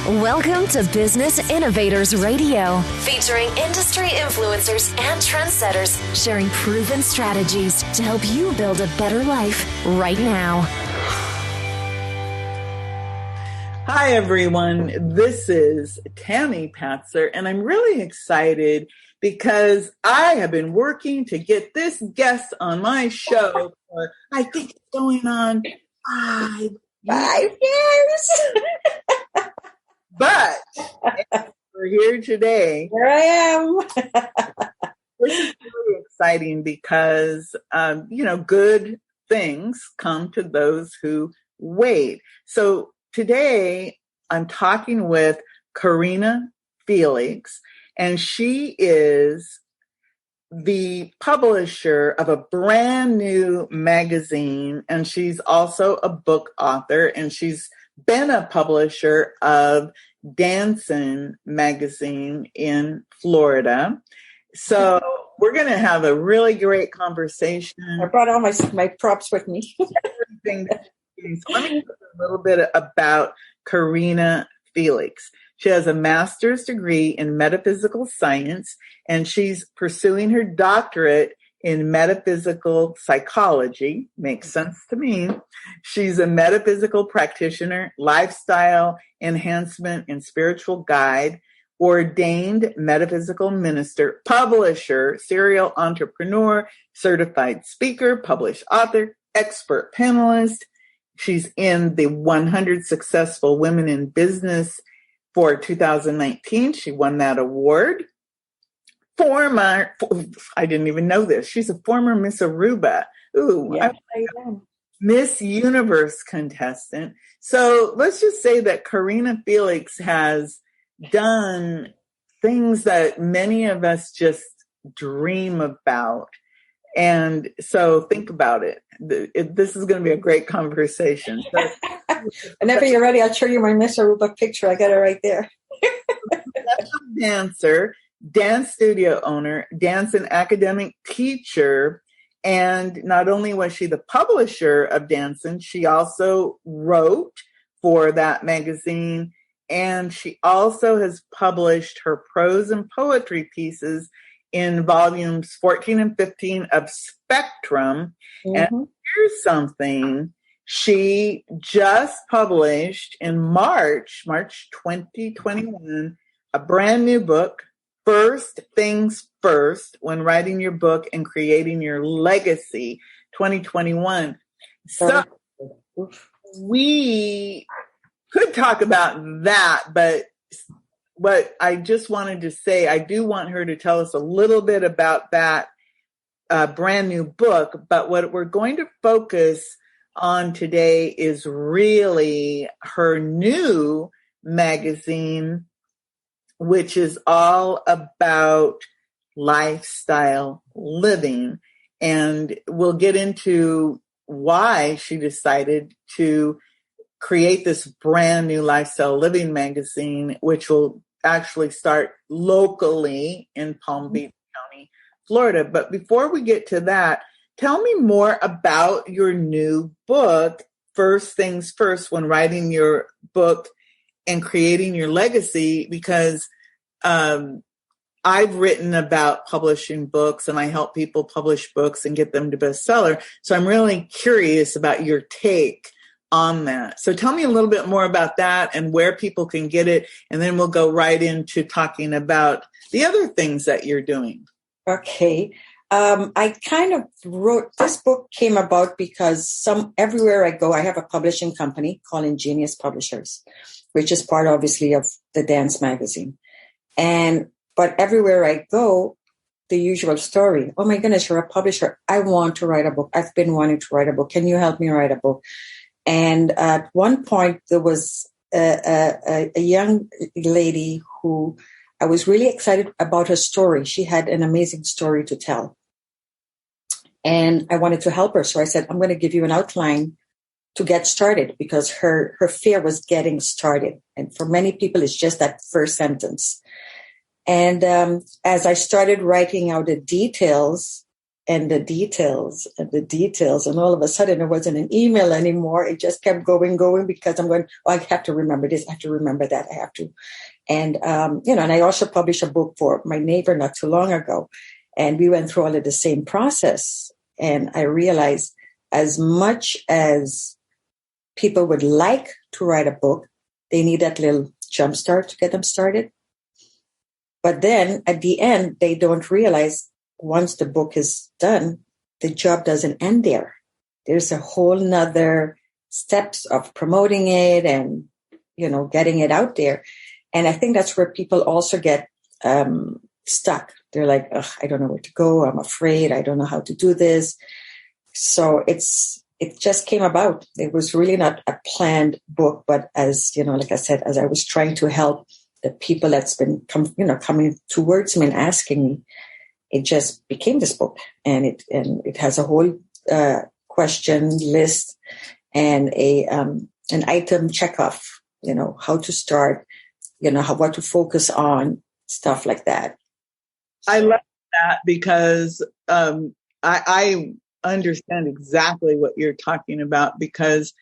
Welcome to Business Innovators Radio, featuring industry influencers and trendsetters sharing proven strategies to help you build a better life right now. Hi, everyone. This is Tammy Patzer, and I'm really excited because I have been working to get this guest on my show for, I think it's going on 5 years. But we're here today. Here I am. This is really exciting because, good things come to those who wait. So today I'm talking with Karina Felix, and she is the publisher of a brand new magazine, and she's also a book author, and she's been a publisher of Dancing magazine in Florida. So we're going to have a really great conversation. I brought all my props with me. Everything. So let me talk a little bit about Karina Felix. She has a master's degree in metaphysical science, and she's pursuing her doctorate in metaphysical psychology. Makes sense to me. She's a metaphysical practitioner, lifestyle enhancement and spiritual guide, ordained metaphysical minister, publisher, serial entrepreneur, certified speaker, published author, expert panelist. She's in the 100 Successful Women in Business for 2019. She won that award. I didn't even know this. She's a former Miss Aruba. Miss Universe contestant. So let's just say that Karina Felix has done things that many of us just dream about. And so think about it. This is going to be a great conversation. So, whenever you're ready, I'll show you my Miss Aruba picture. I got it right there. Dancer, dance studio owner, dance and academic teacher. And not only was she the publisher of Dancing, she also wrote for that magazine. And she also has published her prose and poetry pieces in volumes 14 and 15 of Spectrum. Mm-hmm. And here's something. She just published in March 2021, a brand new book, First Things First, When Writing Your Book and Creating Your Legacy, 2021. So we could talk about that, but what I just wanted to say, I do want her to tell us a little bit about that brand new book, but what we're going to focus on today is really her new magazine, which is all about lifestyle living. And we'll get into why she decided to create this brand new lifestyle living magazine, which will actually start locally in Palm Beach County, Florida. But before we get to that, tell me more about your new book, First Things First, When Writing Your Book and Creating Your Legacy, because I've written about publishing books and I help people publish books and get them to bestseller. So I'm really curious about your take on that. So tell me a little bit more about that and where people can get it. And then we'll go right into talking about the other things that you're doing. Okay. I kind of wrote, this book came about because everywhere I go, I have a publishing company called Ingenious Publishers, which is part obviously of the dance magazine. But everywhere I go, the usual story. Oh my goodness, you're a publisher. I want to write a book. I've been wanting to write a book. Can you help me write a book? And at one point there was a young lady who I was really excited about her story. She had an amazing story to tell. And I wanted to help her. So I said, I'm going to give you an outline to get started, because her fear was getting started. And for many people, it's just that first sentence. And as I started writing out the details, and the details and the details. And all of a sudden it wasn't an email anymore. It just kept going because I'm going, oh, I have to remember this. I have to remember that. I have to. And, and I also published a book for my neighbor not too long ago. And we went through all of the same process. And I realized as much as people would like to write a book, they need that little jump start to get them started. But then at the end, they don't realize once the book is done, the job doesn't end there. There's a whole nother steps of promoting it and, getting it out there. And I think that's where people also get stuck. They're like, I don't know where to go. I'm afraid. I don't know how to do this. So it just came about. It was really not a planned book, but as, like I said, as I was trying to help the people that's been coming towards me and asking me, it just became this book. And it has a whole question list and an item checkoff, how to start, what to focus on, stuff like that. I love that because I understand exactly what you're talking about, because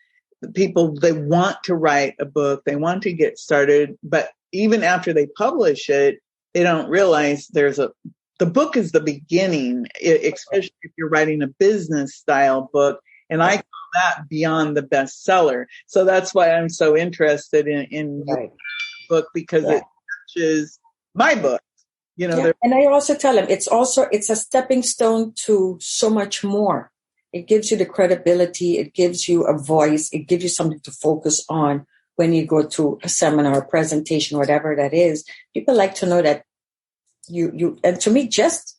the people, they want to write a book, they want to get started, but even after they publish it, they don't realize the book is the beginning, especially if you're writing a business style book. And I call that beyond the bestseller. So that's why I'm so interested in your book, because it touches my book. And I also tell them it's a stepping stone to so much more. It gives you the credibility. It gives you a voice. It gives you something to focus on when you go to a seminar, a presentation, whatever that is. People like to know that you and to me, just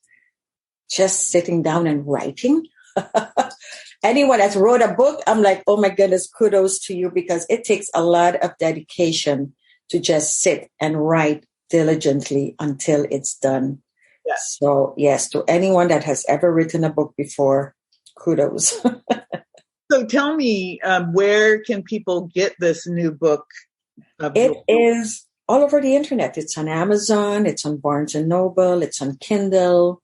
sitting down and writing. Anyone that's wrote a book, I'm like, oh my goodness, kudos to you, because it takes a lot of dedication to just sit and write diligently until it's done. Yes. So yes, to anyone that has ever written a book before, kudos. So tell me, where can people get this new book? It is all over the internet. It's on Amazon. It's on Barnes & Noble. It's on Kindle.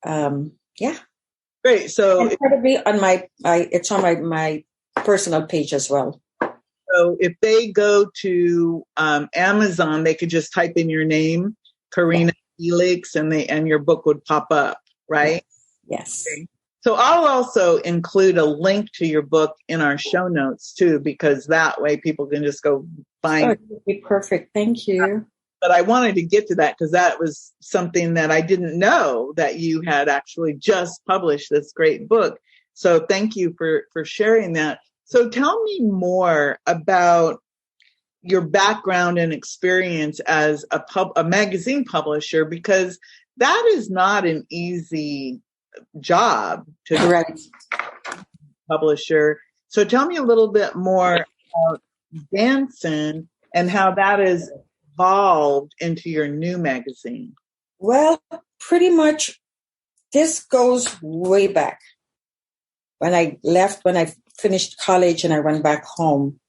Great. So it's going to be on it's on my personal page as well. So if they go to Amazon, they could just type in your name, Karina Felix, and your book would pop up, right? Yes. Okay. So I'll also include a link to your book in our show notes too, because that way people can just go find it. That would be perfect. Thank you. But I wanted to get to that because that was something that I didn't know, that you had actually just published this great book. So thank you for sharing that. So tell me more about your background and experience as a magazine publisher, because that is not an easy job to be publisher. So tell me a little bit more about Dancing and how that has evolved into your new magazine. Well, pretty much this goes way back. When I finished college and I went back home,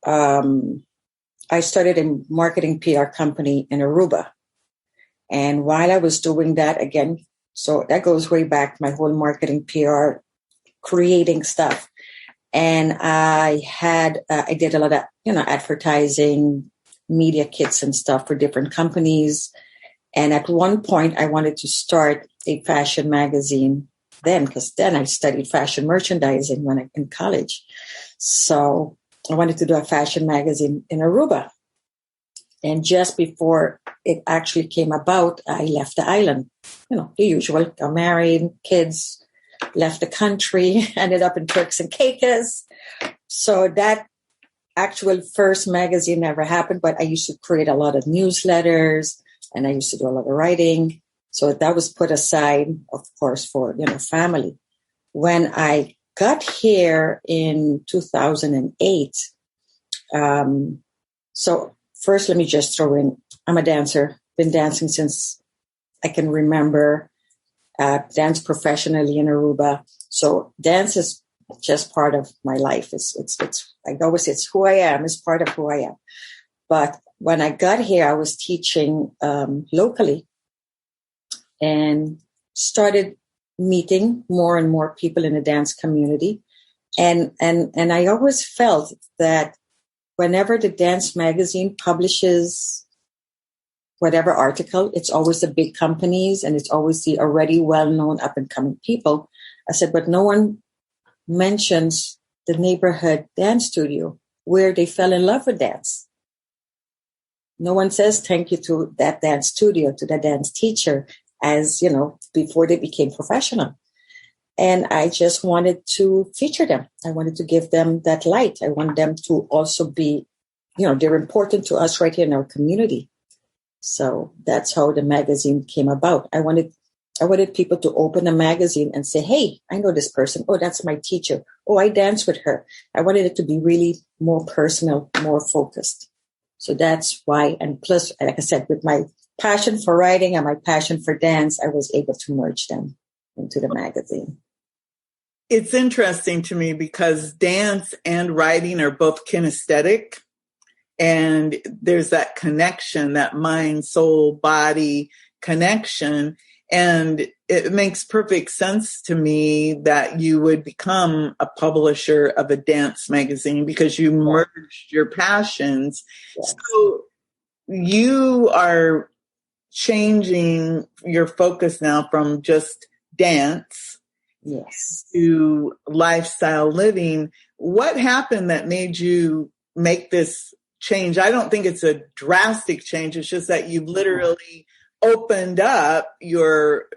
I started a marketing PR company in Aruba. And while I was doing that, again, so that goes way back, my whole marketing PR, creating stuff. And I did a lot of, advertising, media kits and stuff for different companies. And at one point I wanted to start a fashion magazine because then I studied fashion merchandising when I was in college. So I wanted to do a fashion magazine in Aruba. And just before it actually came about, I left the island. The usual, got married, kids, left the country, ended up in Turks and Caicos. So that actual first magazine never happened, but I used to create a lot of newsletters and I used to do a lot of writing. So that was put aside, of course, for, family. When I got here in 2008, so first let me just throw in, I'm a dancer, been dancing since I can remember, dance professionally in Aruba. So dance is just part of my life. It's like always, it's who I am, it's part of who I am. But when I got here, I was teaching locally and started meeting more and more people in the dance community. And I always felt that whenever the dance magazine publishes whatever article, it's always the big companies and it's always the already well-known up-and-coming people. I said, but no one mentions the neighborhood dance studio where they fell in love with dance. No one says thank you to that dance studio, to the dance teacher, as, you know, before they became professional. And I just wanted to feature them. I wanted to give them that light. I want them to also be, you know, they're important to us right here in our community. So that's how the magazine came about. I wanted people to open a magazine and say, hey, I know this person. Oh, that's my teacher. Oh, I dance with her. I wanted it to be really more personal, more focused. So that's why. And plus, like I said, with my passion for writing and my passion for dance, I was able to merge them into the magazine. It's interesting to me because dance and writing are both kinesthetic. And there's that connection, that mind, soul, body connection. And it makes perfect sense to me that you would become a publisher of a dance magazine because you merged your passions. Yes. So you are changing your focus now from just dance, yes, to lifestyle living. What happened that made you make this change? I don't think it's a drastic change. It's just that you've literally opened up your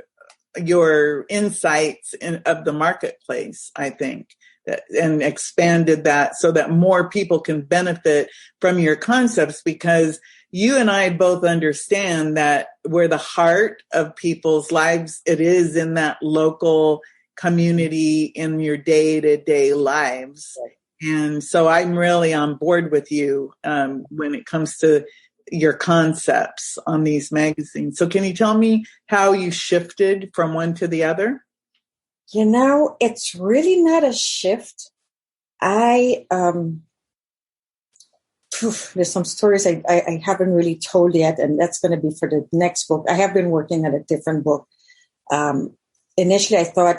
insights of the marketplace, I think, and expanded that so that more people can benefit from your concepts, because you and I both understand that where the heart of people's lives, it is in that local community, in your day-to-day lives. Right. And so I'm really on board with you when it comes to your concepts on these magazines. So can you tell me how you shifted from one to the other? You know, it's really not a shift. There's some stories I haven't really told yet, and that's going to be for the next book. I have been working on a different book. Initially, I thought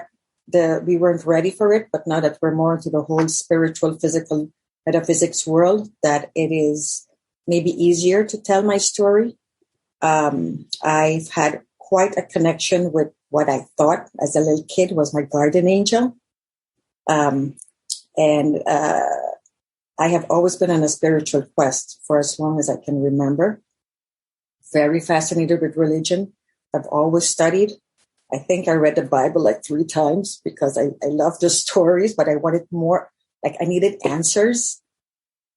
we weren't ready for it, but now that we're more into the whole spiritual, physical, metaphysics world, that it is maybe easier to tell my story. I've had quite a connection with what I thought as a little kid was my guardian angel. And I have always been on a spiritual quest for as long as I can remember. Very fascinated with religion. I've always studied. I think I read the Bible like 3 times because I love the stories, but I wanted more, like I needed answers.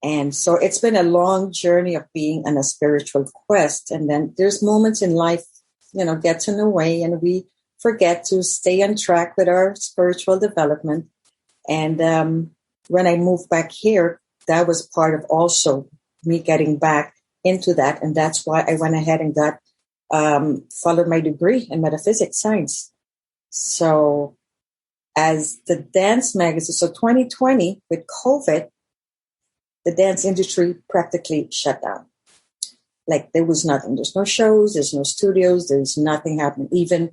And so it's been a long journey of being on a spiritual quest. And then there's moments in life, you know, gets in the way and we forget to stay on track with our spiritual development. And when I moved back here, that was part of also me getting back into that. And that's why I went ahead and followed my degree in metaphysics science. So as the dance magazine, so 2020 with COVID, the dance industry practically shut down. Like there was nothing. There's no shows, there's no studios, there's nothing happening. Even,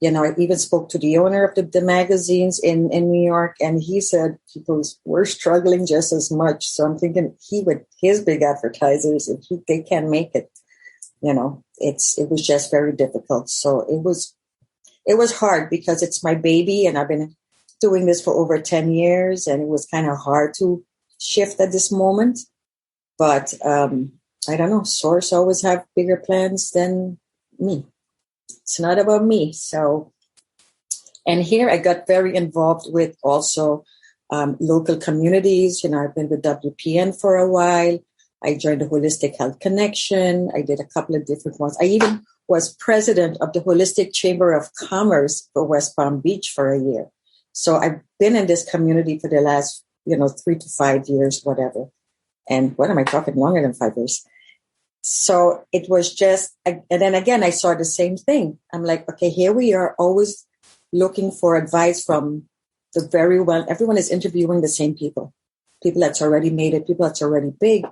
you know, I even spoke to the owner of the magazines in New York, and he said people were struggling just as much. So I'm thinking his big advertisers, if they can't make it, you know, it was just very difficult. So it was hard because it's my baby and I've been doing this for over 10 years and it was kind of hard to shift at this moment. But I don't know, Source always have bigger plans than me. It's not about me. So, and here I got very involved with also local communities. You know, I've been with WPN for a while. I joined the Holistic Health Connection. I did a couple of different ones. I even was president of the Holistic Chamber of Commerce for West Palm Beach for a year. So I've been in this community for the last, 3 to 5 years, whatever. And what am I talking, longer than 5 years? So it was just, and then again, I saw the same thing. I'm like, okay, here we are always looking for advice from the very well. Everyone is interviewing the same people that's already made it, people that's already big.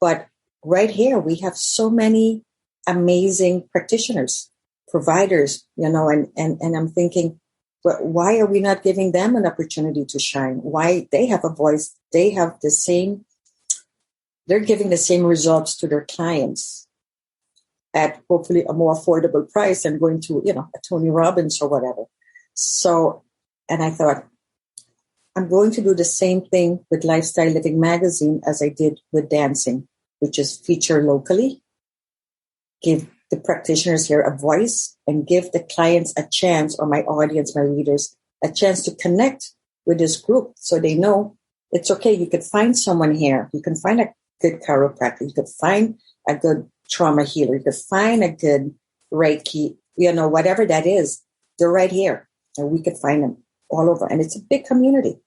But right here, we have so many amazing practitioners, providers, and I'm thinking, But why are we not giving them an opportunity to shine? Why they have a voice? They have the same, they're giving the same results to their clients at hopefully a more affordable price than going to, a Tony Robbins or whatever. So, and I thought, I'm going to do the same thing with Lifestyle Living Magazine as I did with dancing, which is feature locally, give the practitioners here a voice, and give the clients a chance, or my audience, my readers, a chance to connect with this group so they know it's okay. You could find someone here. You can find a good chiropractor. You could find a good trauma healer. You could find a good Reiki, whatever that is. They're right here. And we could find them all over. And it's a big community.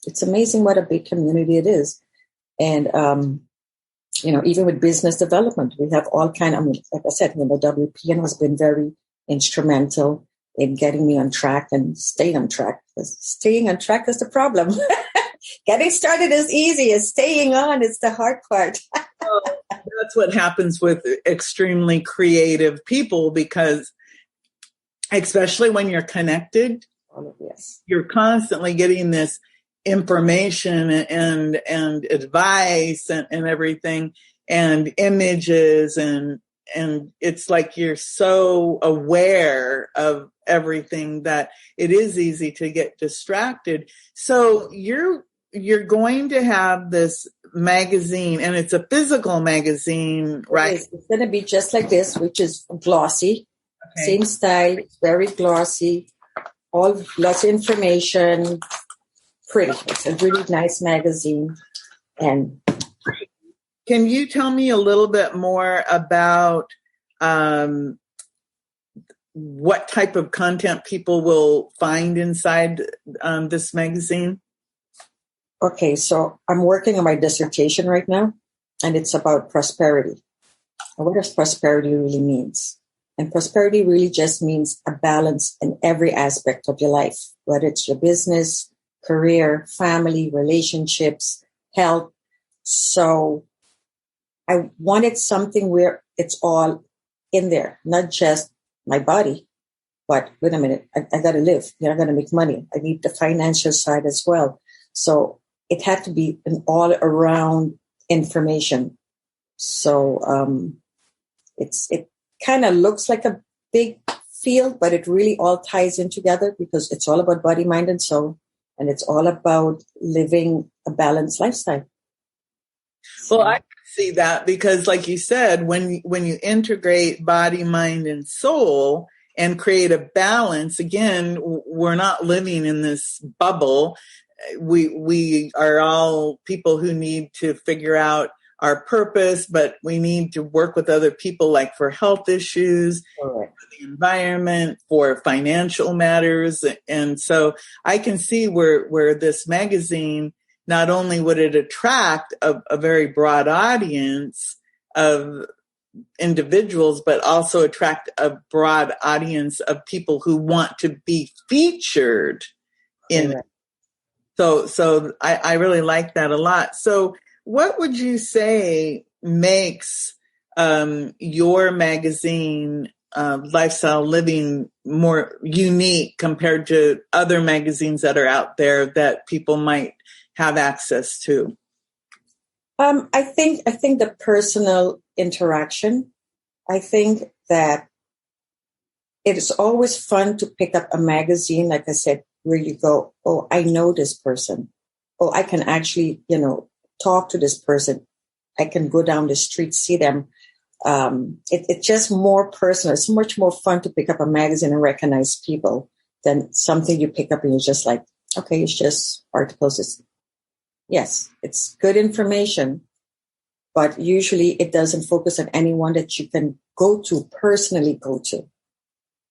It's amazing what a big community it is. And, even with business development, we have all like I said, WPN has been very instrumental in getting me on track and staying on track. Staying on track is the problem. Getting started is easy. It's staying on. It's the hard part. Well, that's what happens with extremely creative people, because especially when you're connected, yes, you're constantly getting this information and advice and everything, and images, and it's like you're so aware of everything that it is easy to get distracted. So you're going to have this magazine, and it's a physical magazine, right? It's going to be just like this, which is glossy, same style, very glossy, all lots of information. Pretty. It's a really nice magazine. And can you tell me a little bit more about what type of content people will find inside this magazine? Okay, so I'm working on my dissertation right now, and it's about prosperity. And what does prosperity really means? And prosperity really just means a balance in every aspect of your life, whether it's your business, career, family, relationships, health. So I wanted something where it's all in there, not just my body, but wait a minute, I got to live. I got to make money. I need the financial side as well. So it had to be an all around information. So it kind of looks like a big field, but it really all ties in together, because it's all about body, mind, and soul. And it's all about living a balanced lifestyle. Well, I can see that, because like you said, when you integrate body, mind, and soul and create a balance, again, we're not living in this bubble. We are all people who need to figure out our purpose, but we need to work with other people, like for health issues, for the environment, for financial matters. And so I can see where this magazine, not only would it attract a very broad audience of individuals, but also attract a broad audience of people who want to be featured in it. So I really like that a lot. So what would you say makes your magazine, Lifestyle Living, more unique compared to other magazines that are out there that people might have access to? I think the personal interaction. I think that it is always fun to pick up a magazine, like I said, where you go, oh, I know this person. Oh, I can actually, talk to this person. I can go down the street, see them. It's just more personal. It's much more fun to pick up a magazine and recognize people than something you pick up and you're just like, okay, it's just articles. Yes, it's good information, but usually it doesn't focus on anyone that you can personally go to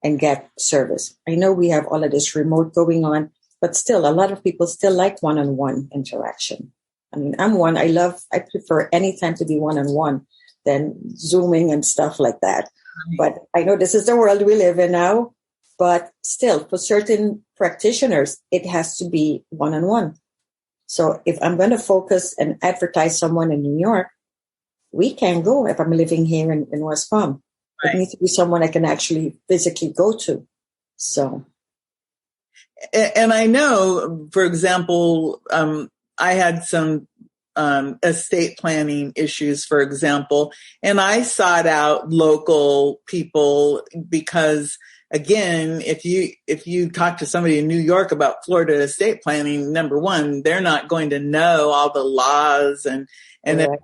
and get service. I know we have all of this remote going on, but still a lot of people still like one-on-one interaction. I mean, I prefer any time to be one-on-one than Zooming and stuff like that. But I know this is the world we live in now, but still for certain practitioners, it has to be one-on-one. So if I'm going to focus and advertise someone in New York, we can go if I'm living here in West Palm. Right. It needs to be someone I can actually physically go to. So And I know, for example, I had some estate planning issues, for example, and I sought out local people because, again, if you talk to somebody in New York about Florida estate planning, number one, they're not going to know all the laws and Right.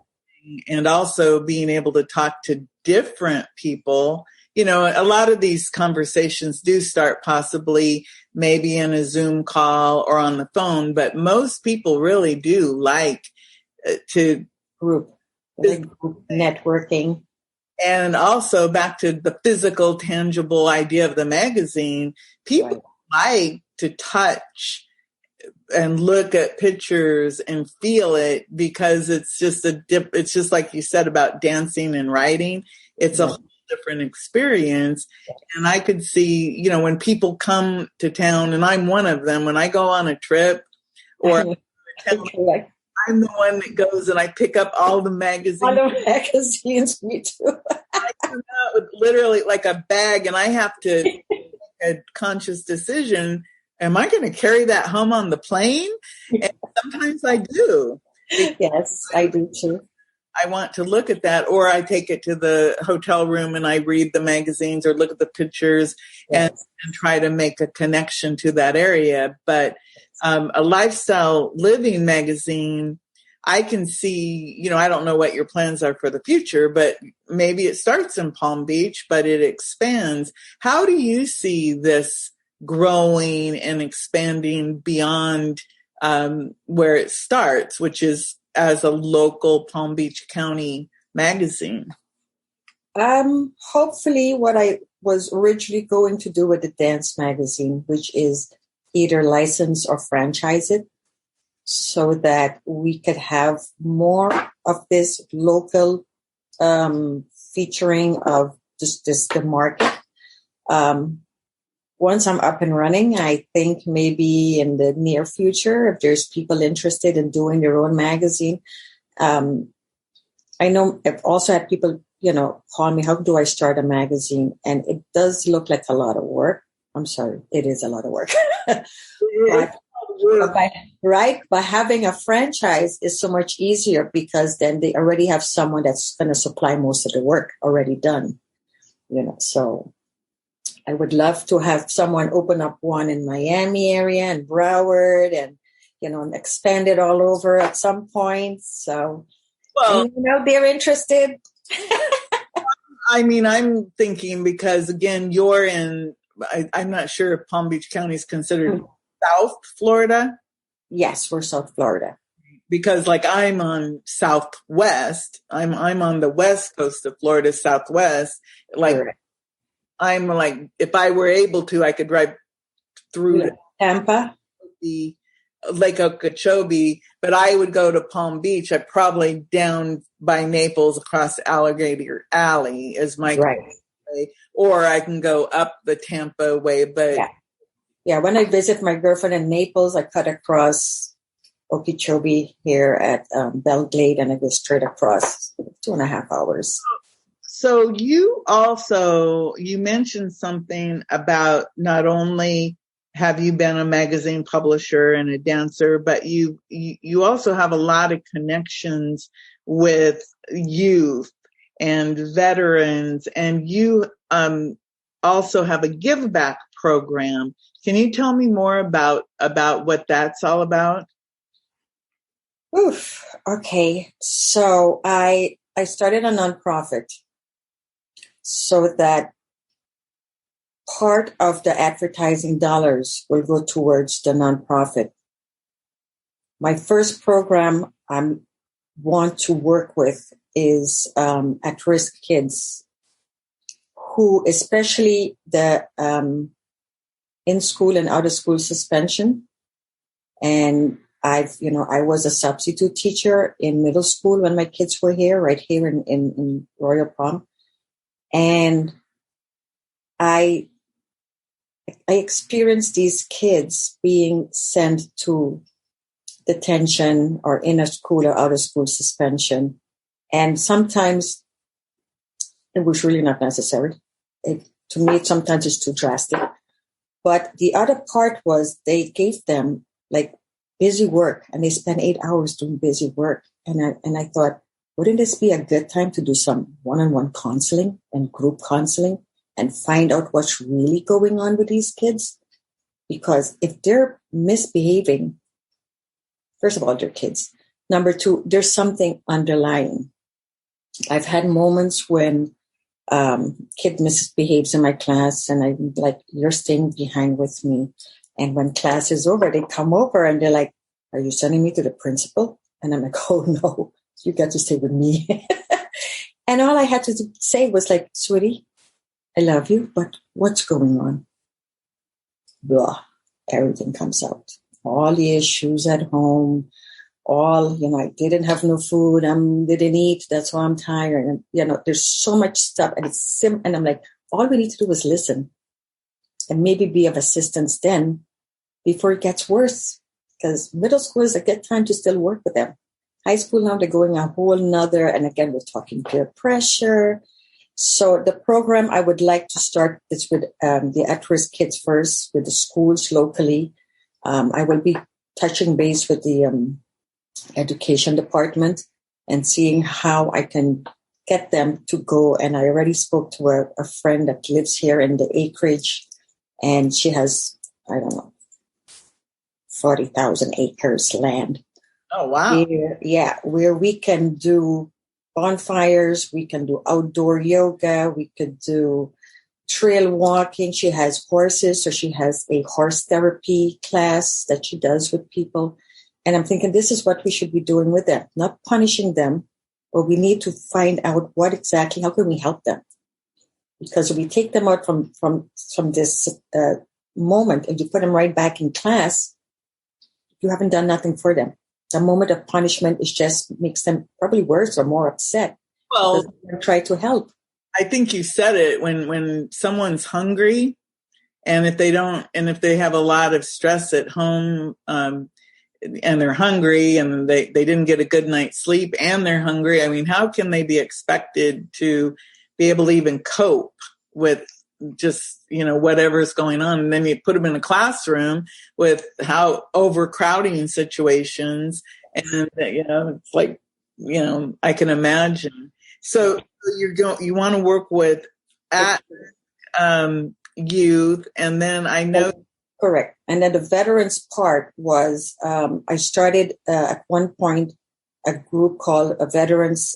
and also being able to talk to different people. You know, a lot of these conversations do start possibly maybe in a Zoom call or on the phone, but most people really do like to Group networking. And also back to the physical, tangible idea of the magazine, people like to touch and look at pictures and feel it because it's just it's just like you said about dancing and writing. It's a whole different experience. And I could see, you know, when people come to town, and I'm one of them, when I go on a trip or I'm the one that goes and I pick up all the magazines. All the magazines, me too. I come out with literally like a bag, and I have to make a conscious decision. Am I going to carry that home on the plane? And sometimes I do. Yes, I do too. I want to look at that, or I take it to the hotel room and I read the magazines or look at the pictures and try to make a connection to that area. But a lifestyle living magazine, I can see, you know, I don't know what your plans are for the future, but maybe it starts in Palm Beach, but it expands. How do you see this growing and expanding beyond where it starts, which is as a local Palm Beach County magazine? Hopefully what I was originally going to do with the dance magazine, which is either license or franchise it, so that we could have more of this local featuring of just the market. Once I'm up and running, I think maybe in the near future, if there's people interested in doing their own magazine, I know I've also had people, you know, call me, how do I start a magazine? And it does look like a lot of work. I'm sorry, it is a lot of work. But having a franchise is so much easier because then they already have someone that's going to supply most of the work already done, you know. So I would love to have someone open up one in Miami area and Broward and, you know, and expand it all over at some point. So, well, you know, they're interested. I mean, I'm thinking because, again, you're in, I'm not sure if Palm Beach County is considered South Florida. Yes, we're South Florida. Because like I'm on Southwest, I'm on the west coast of Florida, Southwest. Like I'm like, if I were able to, I could drive through Tampa, the Lake Okeechobee, but I would go to Palm Beach. I probably down by Naples across Alligator Alley is my way, or I can go up the Tampa way. But yeah, when I visit my girlfriend in Naples, I cut across Okeechobee here at Belglade, and I go straight across 2.5 hours. So you mentioned something about not only have you been a magazine publisher and a dancer, but you also have a lot of connections with youth and veterans, and you also have a give back program. Can you tell me more about what that's all about? Okay. So I started a nonprofit so that part of the advertising dollars will go towards the nonprofit. My first program I want to work with is at-risk kids who, especially the in-school and out-of-school suspension. And I was a substitute teacher in middle school when my kids were here, right here in Royal Palm. And I experienced these kids being sent to detention or in a school or out of school suspension. And sometimes it was really not necessary. To me, sometimes it's too drastic. But the other part was they gave them like busy work, and they spent 8 hours doing busy work. And I thought, wouldn't this be a good time to do some one-on-one counseling and group counseling and find out what's really going on with these kids? Because if they're misbehaving, first of all, they're kids. Number two, there's something underlying. I've had moments when kid misbehaves in my class, and I'm like, you're staying behind with me. And when class is over, they come over and they're like, are you sending me to the principal? And I'm like, oh no, you got to stay with me. And all I had to say was like, sweetie, I love you, but what's going on? Blah, everything comes out. All the issues at home, I didn't have no food, didn't eat, that's why I'm tired. And, there's so much stuff, and it's and I'm like, all we need to do is listen and maybe be of assistance then before it gets worse. Because middle school is a good time to still work with them. High school now, they're going a whole nother, and again, we're talking peer pressure. So the program I would like to start is with the at-risk kids first, with the schools locally. I will be touching base with the education department and seeing how I can get them to go. And I already spoke to a friend that lives here in the acreage, and she has, 40,000 acres land. Oh, wow. Where we can do bonfires, we can do outdoor yoga, we could do trail walking. She has horses, so she has a horse therapy class that she does with people. And I'm thinking this is what we should be doing with them, not punishing them, but we need to find out how can we help them? Because if we take them out from this moment and you put them right back in class, you haven't done nothing for them. The moment of punishment makes them probably worse or more upset. Well, try to help. I think you said it when someone's hungry, and if they have a lot of stress at home, and they're hungry and they didn't get a good night's sleep and they're hungry, I mean, how can they be expected to be able to even cope with just, whatever's going on? And then you put them in a classroom with how overcrowding situations, and, it's like, I can imagine. So you want to work with youth, and then I know. Correct. And then the veterans part was, I started at one point a group called a Veterans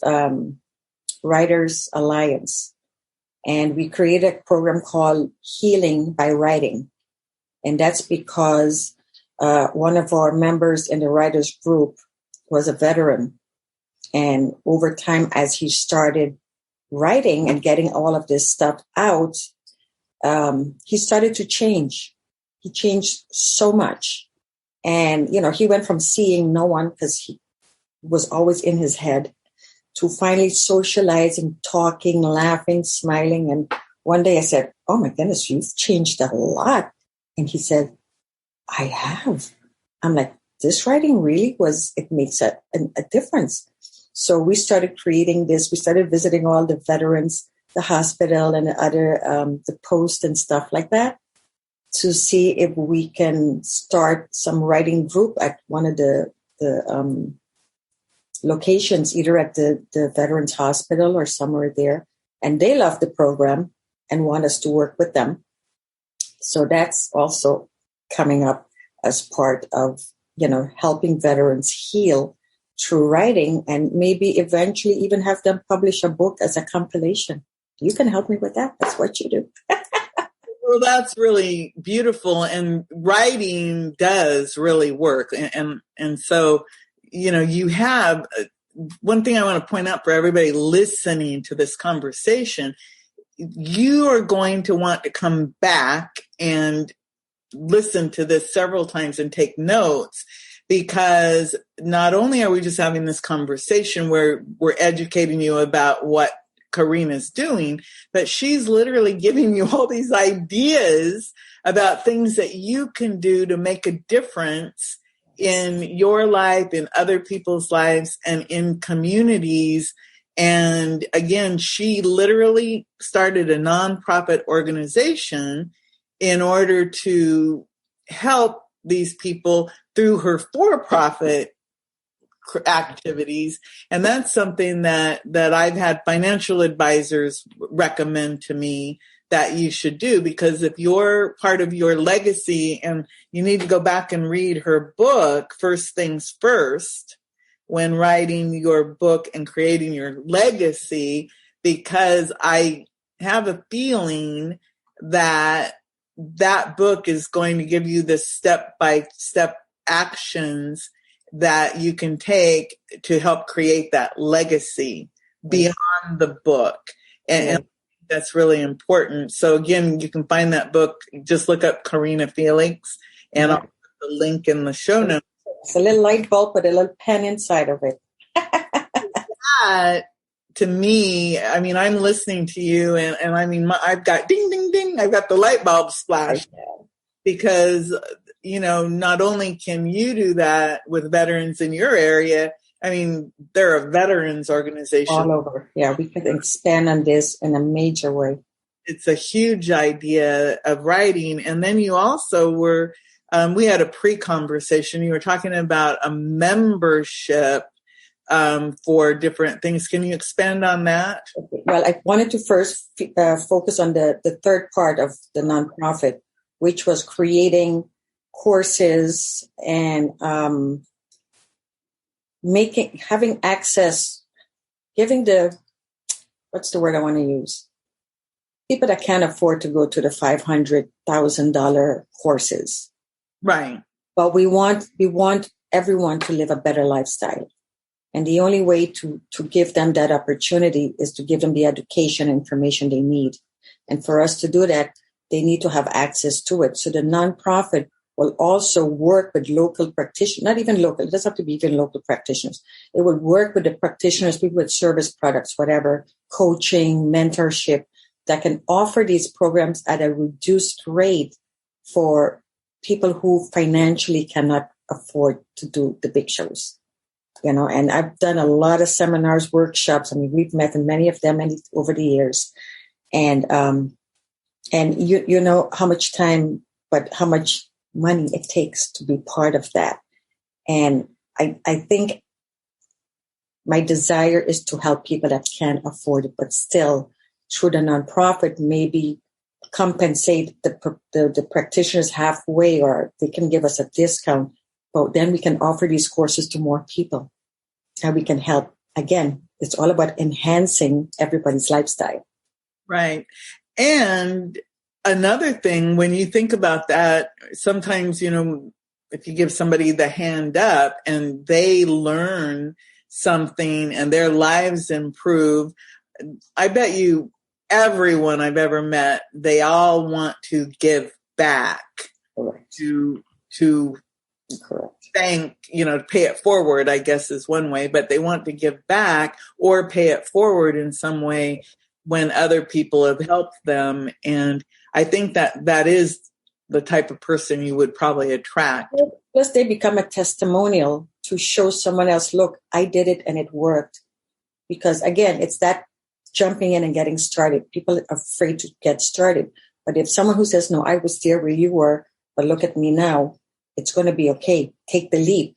Writers Alliance. And we created a program called Healing by Writing. And that's because one of our members in the writers group was a veteran. And over time, as he started writing and getting all of this stuff out, he started to change. He changed so much. And, he went from seeing no one because he was always in his head to finally socializing, talking, laughing, smiling. And one day I said, oh my goodness, you've changed a lot. And he said, I have. I'm like, this writing really it makes a difference. So we started creating this. We started visiting all the veterans, the hospital and the other, the post and stuff like that, to see if we can start some writing group at one of the locations, either at the Veterans Hospital or somewhere there. And they love the program and want us to work with them. So that's also coming up as part of, helping veterans heal through writing, and maybe eventually even have them publish a book as a compilation. You can help me with that. That's what you do. Well, that's really beautiful, and writing does really work. And so, you have one thing I want to point out for everybody listening to this conversation. You are going to want to come back and listen to this several times and take notes, because not only are we just having this conversation where we're educating you about what Karina's doing, but she's literally giving you all these ideas about things that you can do to make a difference in your life, in other people's lives, and in communities. And again, she literally started a nonprofit organization in order to help these people through her for-profit activities. And that's something that I've had financial advisors recommend to me that you should do, because if you're part of your legacy, and you need to go back and read her book, First Things First, when writing your book and creating your legacy, because I have a feeling that book is going to give you the step-by-step actions that you can take to help create that legacy beyond the book. And that's really important. So again, you can find that book. Just look up Karina Felix, and I'll put the link in the show notes. It's a little light bulb with a little pen inside of it. That, to me, I mean, I'm listening to you, and I mean, I've got ding, ding, ding. I've got the light bulb splash, because, you know, not only can you do that with veterans in your area, I mean, there are veterans organizations all over. Yeah, we could expand on this in a major way. It's a huge idea of writing. And then you also were, we had a pre-conversation. You were talking about a membership for different things. Can you expand on that? Well, I wanted to first focus on the third part of the nonprofit, which was creating courses and having access, giving what's the word I want to use? People that can't afford to go to the $500,000 courses. Right. But we want everyone to live a better lifestyle. And the only way to give them that opportunity is to give them the education and information they need. And for us to do that, they need to have access to it. So the nonprofit will also work with local practitioners, not even local, it doesn't have to be even local practitioners. It will work with the practitioners, people with service products, whatever, coaching, mentorship, that can offer these programs at a reduced rate for people who financially cannot afford to do the big shows. You know, and I've done a lot of seminars, workshops. I mean, we've met in many of them over the years. And you know how much time, but how much money it takes to be part of that. And I think my desire is to help people that can't afford it, but still through the nonprofit, maybe compensate the practitioners halfway, or they can give us a discount. But then we can offer these courses to more people, and we can help. Again, it's all about enhancing everybody's lifestyle. Right. And another thing, when you think about that, sometimes, you know, if you give somebody the hand up and they learn something and their lives improve, I bet you everyone I've ever met, they all want to give back. Correct. to Correct. thank, you know, pay it forward, I guess is one way, but they want to give back or pay it forward in some way when other people have helped them. And I think that is the type of person you would probably attract. Plus, they become a testimonial to show someone else, look, I did it and it worked. Because again, it's that jumping in and getting started. People are afraid to get started. But if someone who says, no, I was there where you were, but look at me now, it's going to be okay. Take the leap.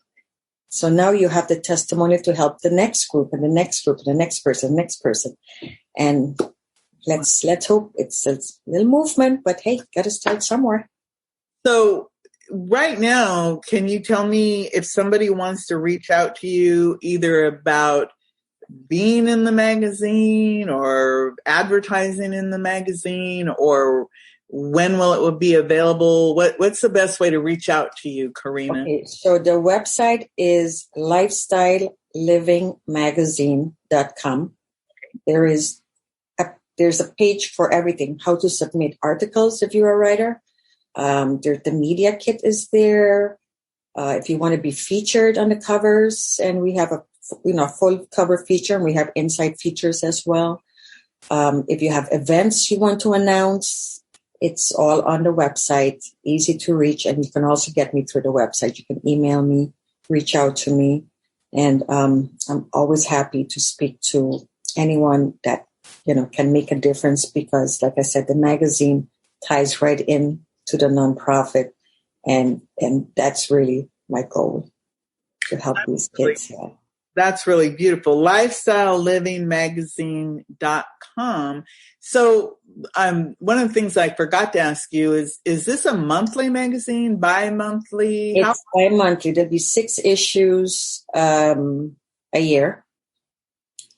So now you have the testimonial to help the next group and the next group and the next person. And let's hope it's a little movement, but hey, got to start somewhere. So right now, can you tell me if somebody wants to reach out to you either about being in the magazine or advertising in the magazine, or when will it be available? What's the best way to reach out to you, Karina? Okay, so the website is lifestylelivingmagazine.com. There's a page for everything, how to submit articles if you're a writer. The media kit is there. If you want to be featured on the covers, and we have a full cover feature, and we have inside features as well. If you have events you want to announce, it's all on the website, easy to reach, and you can also get me through the website. You can email me, reach out to me, and I'm always happy to speak to anyone that can make a difference, because, like I said, the magazine ties right in to the nonprofit. And that's really my goal, to help these kids. Yeah. That's really beautiful. LifestyleLivingMagazine.com. So one of the things I forgot to ask you is this a monthly magazine, bi-monthly? It's bi-monthly. There'll be 6 issues a year.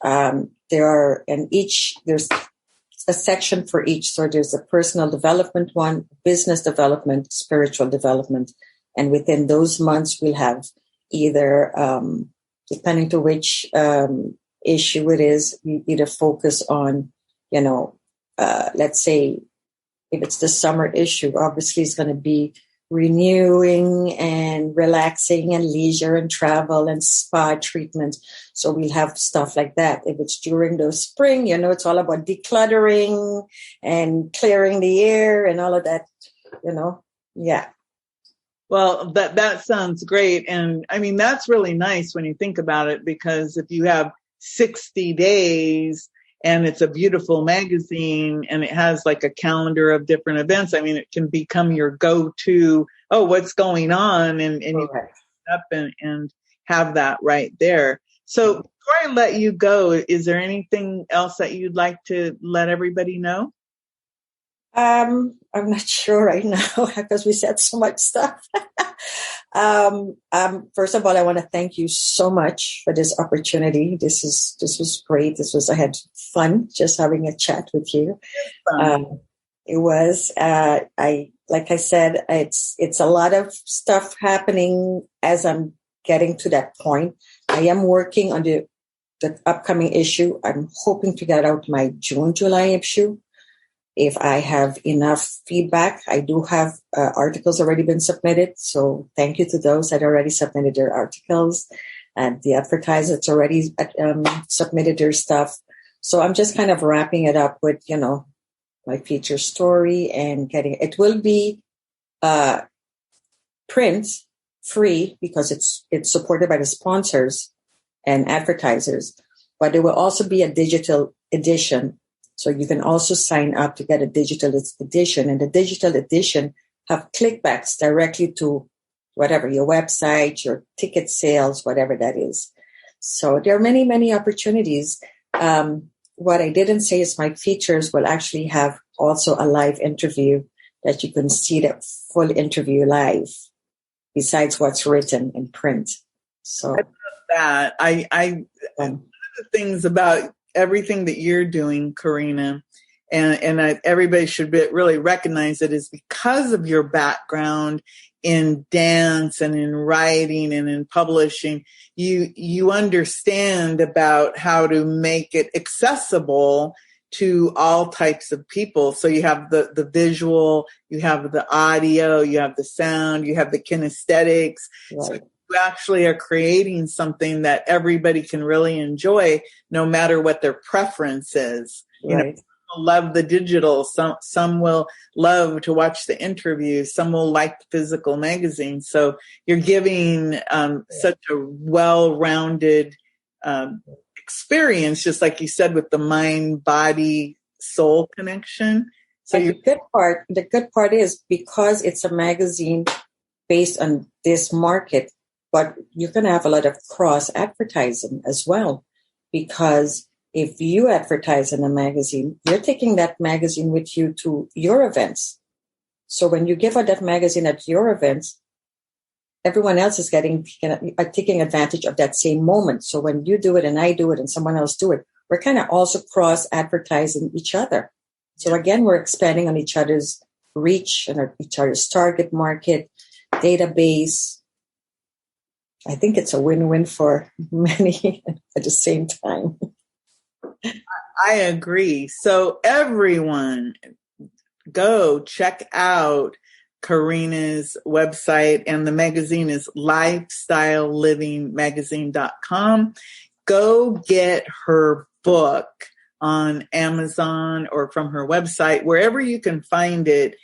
There's a section for each. So there's a personal development one, business development, spiritual development. And within those months, we'll have either, depending to which issue it is, we either focus on, let's say if it's the summer issue, obviously it's going to be renewing and relaxing and leisure and travel and spa treatment. So we'll have stuff like that. If it's during the spring, it's all about decluttering and clearing the air and all of that, Yeah. Well, that sounds great. And I mean, that's really nice when you think about it, because if you have 60 days and it's a beautiful magazine and it has like a calendar of different events, I mean, it can become your go-to, what's going on? And you can up and have that right there. So before I let you go, is there anything else that you'd like to let everybody know? I'm not sure right now because we said so much stuff. First of all, I want to thank you so much for this opportunity. This was great. I had fun just having a chat with you. It was, like I said, it's a lot of stuff happening as I'm getting to that point. I am working on the upcoming issue. I'm hoping to get out my June, July issue. If I have enough feedback, I do have articles already been submitted. So thank you to those that already submitted their articles, and the advertisers already submitted their stuff. So I'm just kind of wrapping it up with, my feature story and getting it. Will be print free because it's supported by the sponsors and advertisers, but there will also be a digital edition. So you can also sign up to get a digital edition, and the digital edition have clickbacks directly to whatever, your website, your ticket sales, whatever that is. So there are many, many opportunities. What I didn't say is my features will actually have also a live interview that you can see the full interview live, besides what's written in print. So I love that. One of the things about everything that you're doing, Karina, and everybody should really recognize it, is because of your background in dance and in writing and in publishing, you understand about how to make it accessible to all types of people. So you have the visual, you have the audio, you have the sound, you have the kinesthetics. Right. So you actually are creating something that everybody can really enjoy, no matter what their preference is. Right. Some will love the digital, some will love to watch the interview, some will like the physical magazine. So you're giving such a well-rounded experience, just like you said, with the mind, body, soul connection. So the good part is, because it's a magazine based on this market, but you're going to have a lot of cross advertising as well, because if you advertise in a magazine, you're taking that magazine with you to your events. So when you give out that magazine at your events, everyone else is taking advantage of that same moment. So when you do it and I do it and someone else do it, we're kind of also cross advertising each other. So again, we're expanding on each other's reach and each other's target market, database. I think it's a win-win for many at the same time. I agree. So everyone, go check out Karina's website, and the magazine is LifestyleLivingMagazine.com. Go get her book on Amazon or from her website, wherever you can find it.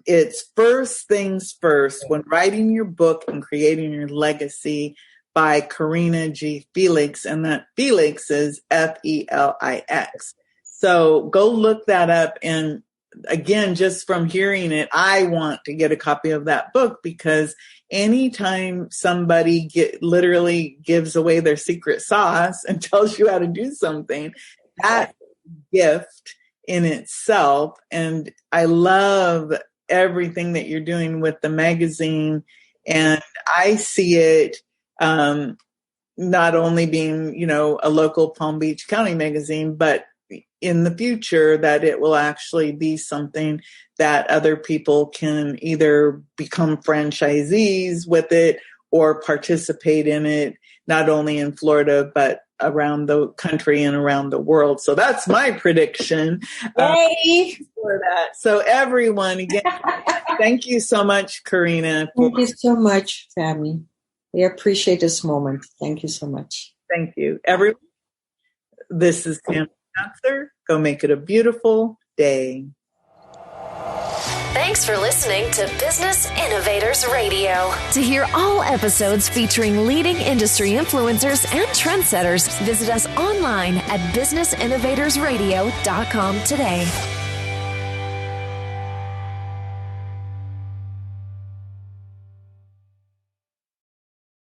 It's First Things First, When Writing Your Book and Creating Your Legacy, by Karina G. Felix, and that Felix is Felix. So go look that up. And again, just from hearing it, I want to get a copy of that book, because anytime somebody literally gives away their secret sauce and tells you how to do something, that's a gift in itself. And I love everything that you're doing with the magazine. And I see it not only being, a local Palm Beach County magazine, but in the future that it will actually be something that other people can either become franchisees with it or participate in it, not only in Florida, but around the country and around the world. So that's my prediction for that. So everyone, again, thank you so much, Karina. Thank you so much, Tammy. We appreciate this moment. Thank you so much. Thank you. Everyone, this is Tammy. Go make it a beautiful day. Thanks for listening to Business Innovators Radio. To hear all episodes featuring leading industry influencers and trendsetters, visit us online at businessinnovatorsradio.com today.